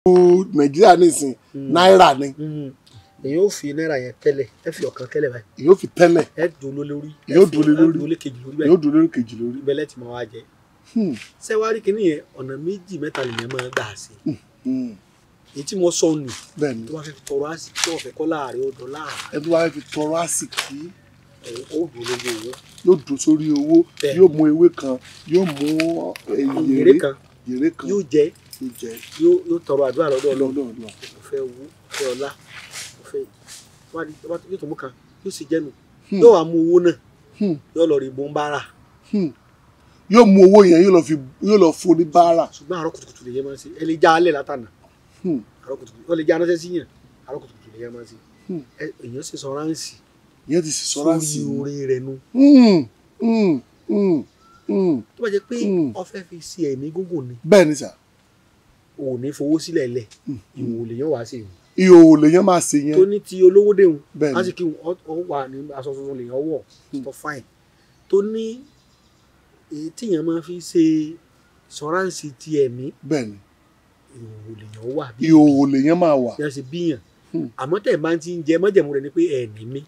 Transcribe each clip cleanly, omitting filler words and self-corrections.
Nàìjíríà nísìn náírà ni. èyí ò fi náírà yẹn tẹ́lẹ̀ ẹ fi ọ̀kan tẹ́lẹ̀ báyìí. èyí ò fi tẹ́lẹ̀. ẹ dúró lórí. yóò dúró lórí. dúró kejì lórí báyìí. yóò dúró lórí kejì lórí. ibẹ̀lẹ̀ tí mo wá jẹ. sẹ́wárí kìíní yẹn ọ̀nà méjì mẹ́ta lèyàn máa gbà sí. èyí tí mo sọ nù. bẹ́ẹ̀ni. tó bá fẹ́ tọrọ àsìkí tó fẹ́ kọ́ láàrin odò láàrin. ẹ tó bá fẹ́ fi tọrọ àsìkí. ó dúró lórí owó. yóò dúró sórí owó. yóò mú ewé kan yóò mú yèrè kan yóò jẹ yóò tọrọ àdúrà lọ́dọ̀ Ọlọ́run. mo fẹ́ owó mo fẹ́ ọlá mo fẹ́ yóò tó mú kan yóò sì jẹ́nu yóò wá mú owó náà yóò lọ rí bọ́ńbárà. yóò mú owó yẹn yóò lọ fún ní báárà. ṣùgbọ́n àárọ̀ kùtùkùtù lè yẹ máa ń ṣe ẹ lè já alẹ́ látànà àárọ̀ kùtùkùtù ó lè já anáṣẹ́ sí yàn àárọ̀ kùtùkùtù lè yẹ máa ń ṣe èèyàn sì sọ ráǹsì. ìyẹn ti sì sọ ráǹsì sórí orí rẹ̀ nu. tó bá jẹ́ pé ó fẹ́ fi ṣe ẹ̀mí gúngùn ni. bẹ́ẹ̀ ni sà. ò ní fowó sílẹ̀ lẹ̀ ìwò lèyàn wá sí ìwò. ìhòòhò lèyàn máa ṣe yẹn. tó ní ti olówó déhùn. bẹ́ẹ̀ ni láti kí ó wà ní aṣọ tuntun lèyàn wọ̀ tó fáìn. tó ní èyí tíyàn máa fi ṣe ìṣọ́ráǹsì ti ẹ̀mí. bẹ́ẹ̀ ni ìhòòhò lèyàn wà. ìhòòhò lèyàn máa wà. bí wọ́n ṣe bíyàn. àmọ́ tẹ̀ bá ti ń jẹ mọ́jẹ̀mú rẹ̀ ni pé ẹ̀ ní mí.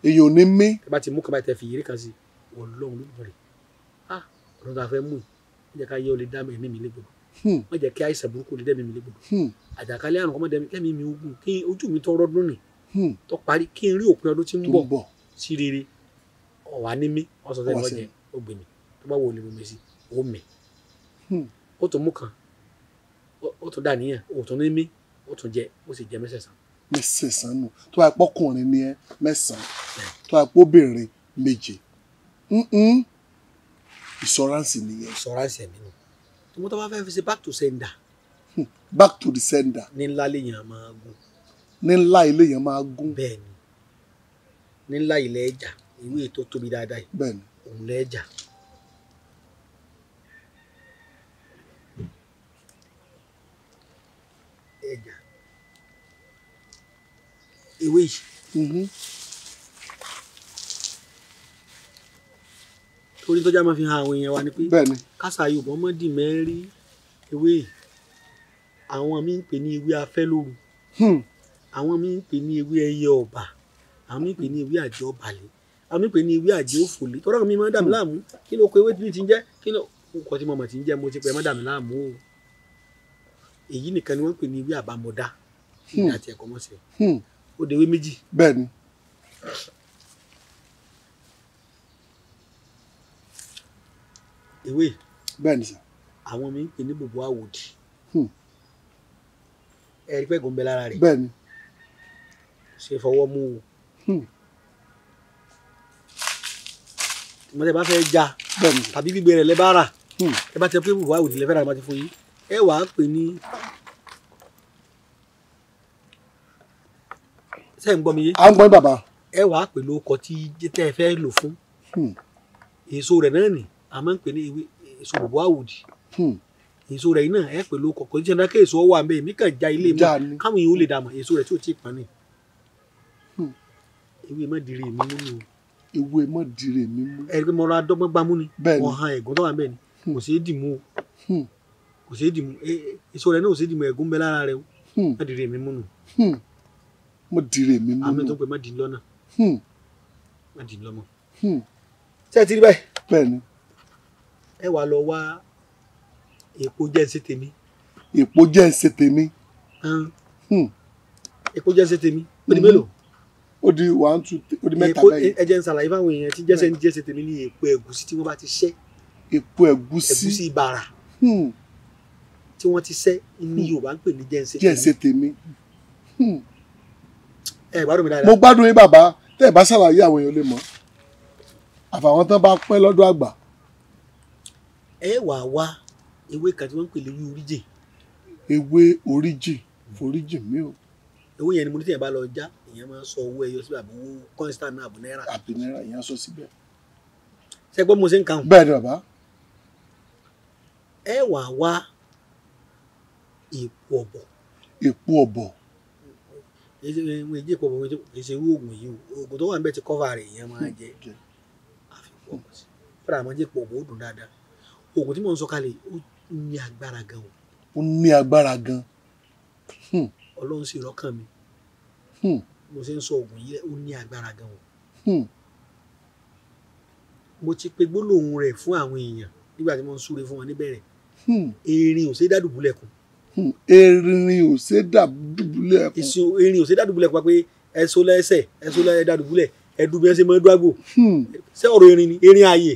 èyàn ò ní mí. ẹ bá ti mú kaba tẹ fi yìí kan sí Ọlọ́run ló bẹ̀rẹ̀ ọ̀rọ̀ tá a fẹ́ mú yìí wọ́n jẹ́ ká yẹ ọ lè dá ẹ̀mí mi légbodò wọ́n jẹ́ kí àìsàn burúkú lè dá ẹ̀mí mi légbodò àjàkálẹ̀ àrùn kọ́mọdé kẹ́mi mi ogun kí ojú mi tọrọ dún nì tó parí kí n rí òpin ọdún tí ń bọ̀ sí rere ọ̀wá ní mí wọ́n sọ sẹ́ni wọ́n jẹ ó gbè mí tó bá wọ olè mi sí ó mẹ́ ó tún mú kan ó tún dà níyàn ó tún ní mí ó tún jẹ ó sì jẹ mẹ́sẹ̀sán. mẹ́sẹ̀sán nù tó bá pọ́kùnrin ni ẹ mẹ́sàn-án tó bá pọ́bìnrin méje ìṣọ́ráǹsì nìyẹn. ìṣọ́ráǹsì ẹ̀mí nù tó mọ́ tó bá fẹ́ fi ṣe back to sender. back to the sender. ní ńlá lèèyàn máa gún. ní ńlá ilé yẹn máa gún. bẹ́ẹ̀ni ní ńlá ilẹ̀ ẹja ìwé tó tóbi dáadáa yìí. bẹ́ẹ̀ni òun lẹ́ẹ̀jà. ẹja ìwé yìí. torí tọ́jà máa fi hàn àwọn èèyàn wa ni pé kásá yorùbá mọ́dì mẹ́rin ewé àwọn míì ń pè ní ewé afẹ́lóru àwọn míì ń pè ní ewé ẹyẹ ọ̀bà àwọn míì ń pè ní ewé àjẹ́ ọ̀bàlẹ̀ àwọn míì ń pè ní ewé àjẹ́ òfòlé tọ́lá mi máa ń dà mí láàmú kí ló kọ ewé tí ń jẹ́ kí ló kọ tí mo mọ̀ tí ń jẹ́ mo ti pẹ́ má dà mí láàmú o èyí nìkan ni wọ́n ń pè ní ewé àbámọ̀dá àti ẹ̀kọ́ mọ̀sẹ̀ ó de ewé méjì. bẹ́ẹ̀ni. ewé bẹ́ẹ̀ni sà. àwọn mi ń pè ní bòbó àwòdì ẹ̀rí pẹ́ gùn bẹ lára rẹ̀ bẹ́ẹ̀ni ṣe fọwọ́ mú o tìmọ́tẹ́ bá fẹ́ já tàbí gbígbé rẹ̀ lẹ́bàá rà ẹ bá tẹ pé bòbó àwòdì lẹ́fẹ́ rà bá ti fún yín ẹ wà á pè ní ṣe ń gbọ́ mi yé. à ń gbọ́ bàbá. ẹ wà á pè lóko tí tẹ́ ẹ fẹ́ lò fún èso rẹ̀ náà nì a máa ń pè ní ewé èso bòbó àwòdì èso rẹ̀ náà ẹ pè lóko kò ní ṣe dáké èso ọwọ́ àmì èmi kàn já ilé mọ́ káwọn èèyàn ó lè dàmọ̀ èso rẹ̀ tí ò tí ì pọn ní. ewé má dire mi nínú. ewé má dire mi mú. ẹ rí i pé mo ra dọ́gbọ́n gbámú ni wọ́n han ẹ̀gún tó wà bẹ́ẹ̀ ni kò ṣeé dì mú o kò ṣeé dì mú èso rẹ̀ náà ò ṣeé dì mú ẹ̀gún bẹ́ lára rẹ̀ o má dire mi mú nù. má dire mi mú. àmì tó ń pè má dì lọ́nà má dì lọ́mọ. ṣé ẹ ti rí báyìí. bẹ́ẹ̀ni. ẹ wà lọ wá èpo jẹ́ ń ṣe tèmi. èpo jẹ́ ń ṣe tèmi. èpo jẹ́ ń ṣe tèmi ó di mélòó. ó di 1 2 3 ó di mẹ́ta báyìí. ẹ jẹ́ ń ṣàlàyé fáwọn èèyàn tí jẹ́ ń ṣe tèmi ní èpo ẹ̀gúsí tí wọ́n bá ti ṣẹ́. èpo ẹ̀gúsí. ẹ̀gúsí bàrà. tí wọ́n ti ṣẹ́ ní Yorùbá ń pè ní jẹ́ ń ṣe tèmi. jẹ́ ń ṣe tèmi. ẹ gbádùn mi dáadáa. mo gbádùn yín bàbá tẹ́ ẹ bá ṣàlàyé àwọn èèyàn lè mọ̀ àfàwọn tán bá pẹ́ lọ́dọ̀ àgbà. ẹ wà wá ewé kan tí wọ́n ń pè léwé oríjì. ewé oríjì foríjì mi o. ewé yẹn ni mo ní tẹ̀yìn bá lọ já èèyàn máa ń sọ owó ẹyọ síbẹ̀ àbí owó constant náà àbí náírà. àbí náírà èèyàn sọ síbẹ̀. ṣé gbọ́ mo ṣe ń kàn. bẹ́ẹ̀ ni bàbá. ẹ wà wá èpo ọ̀bọ̀. èpo ọ̀bọ̀. èjì èpo ọ̀bọ̀ èsè irú oògùn yìí o oògùn tó wà níbẹ̀ ti kọ́fà rẹ̀ èèyàn máa jẹ àfikún ọ̀bọ̀ sí fúnra àmọ́ jẹ́ èpo ọ̀bọ̀ ó dùn dáadáa oògùn tí mò ń sọ kalẹ̀ ó ní agbára gan o. ó ní agbára gan. Ọlọ́run sì rọ́kàn mi mo ṣe ń sọ oògùn yìí ó ní agbára gan o mo ti pe gbólóhùn rẹ̀ fún àwọn èèyàn nígbà tí mo ń súre fún wọn níbẹ̀rẹ̀ erin ò ṣe dádùbúlẹ̀ kù erin ò ṣe dádùbúlẹ̀ kù erin ò ṣe dádùbúlẹ̀ kù pé ẹ̀sọ́ lẹ́sẹ̀ ẹ̀sọ́ lẹ́sẹ̀ dádùbúlẹ̀ ẹ̀dùn bí wọ́n ṣe máa ń dúàgbò ṣé ọ̀rọ̀ erin ni erin ààyè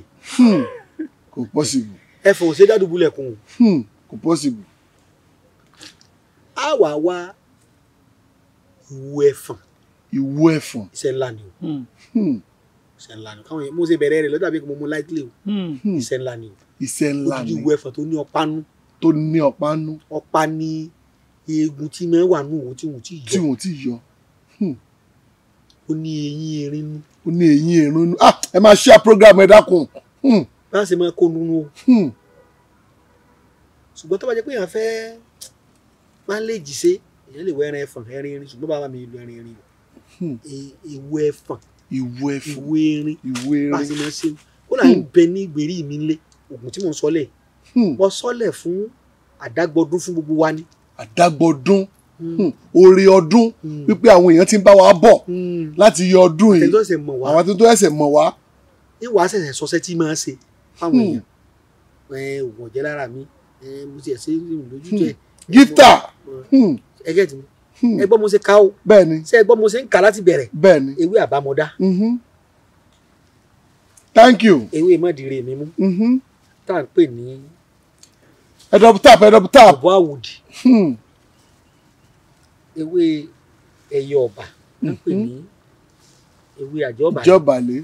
kò possible ẹ̀fọn ò ṣe dádùbúlẹ̀ kù kò possible. a wà wá ìwo ẹ̀fọ̀n iṣẹ́ ńlá ni o iṣẹ́ ńlá ni káwọn mo ṣe bẹ̀rẹ̀ rẹ̀ lọ́dọ̀ àbí mo mú lightly o iṣẹ́ ńlá ni o iṣẹ́ ńlá ni ìwo ẹ̀fọ̀n tó ní ọpánú ọpá ní eegun tí máa wà nù wò tí wọ́n ti yọ ó ní eyín erin nú ẹ máa share program ẹ dákun bá ṣe máa kó nínú o ṣùgbọ́n tó bá jẹ́ pé èèyàn fẹ́ máa lè jì ṣe èèyàn lè wọ ẹran ẹfọ̀n ẹrin erin ṣùgbọ́n bàbá mi lo ẹrin erin ìwo ẹfọ̀n ìwo erin bá ṣe máa ṣe ó là ń bẹ ní ìgbèrí mi nílé oògùn tí mò ń sọlẹ̀ mo sọlẹ̀ fún àdágbọdún fún gbogbo wa ní. àdágbọdún oore ọdún wípé àwọn èèyàn ti ń bá wa bọ̀ láti yọ ọdún yìí àwọn tó ẹsẹ̀ mọ̀ wá. ìwà ṣẹ̀ṣẹ̀ sọsẹ́ tí máa ń ṣe fáwọn èèyàn oògùn ọ̀jẹ̀ lára mi mo ti ẹ̀ ṣe lójú jẹ́ gíftà ẹgẹ́ tí ẹ gbọ́ mo ṣe ká o bẹ́ẹ̀ni ṣé ẹ gbọ́ mo ṣe ń kà láti bẹ̀rẹ̀ bẹ́ẹ̀ni ewé àbámọ́dá thank you ewé mọ́dìrẹ́ mi mú tá à ń pè ní ẹ̀dọ̀bù tap ọ̀bọ̀ àwòdì ewé ẹ̀yọ̀ ọ̀bà tá à ń pè ní ewé àjọbàlẹ̀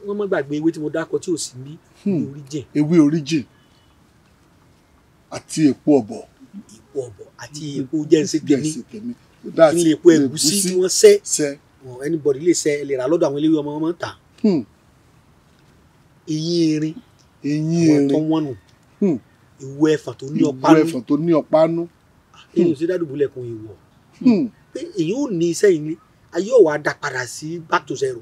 wọ́n má gbàgbé ewé tí mo dákọ tí ò sí ní ewé oríjìn àti èpo ọ̀bọ̀ àti èpo jẹ́nsẹ̀ tèmi kí lè epo ẹ̀gúsí tí wọ́n sẹ́ anybody lè sẹ́ ẹ lè rà lọ́dọ̀ àwọn eléwé ọmọ wọn tà eyín erin tó wọ́n nù ìwo ẹ̀fọ̀n tó ní ọpánú èyí ò sí dádùbúlẹ̀ kan ìwọ̀ pé èyí ò ní iṣẹ́ yìí ayé ò wá dá padà sí back to zero.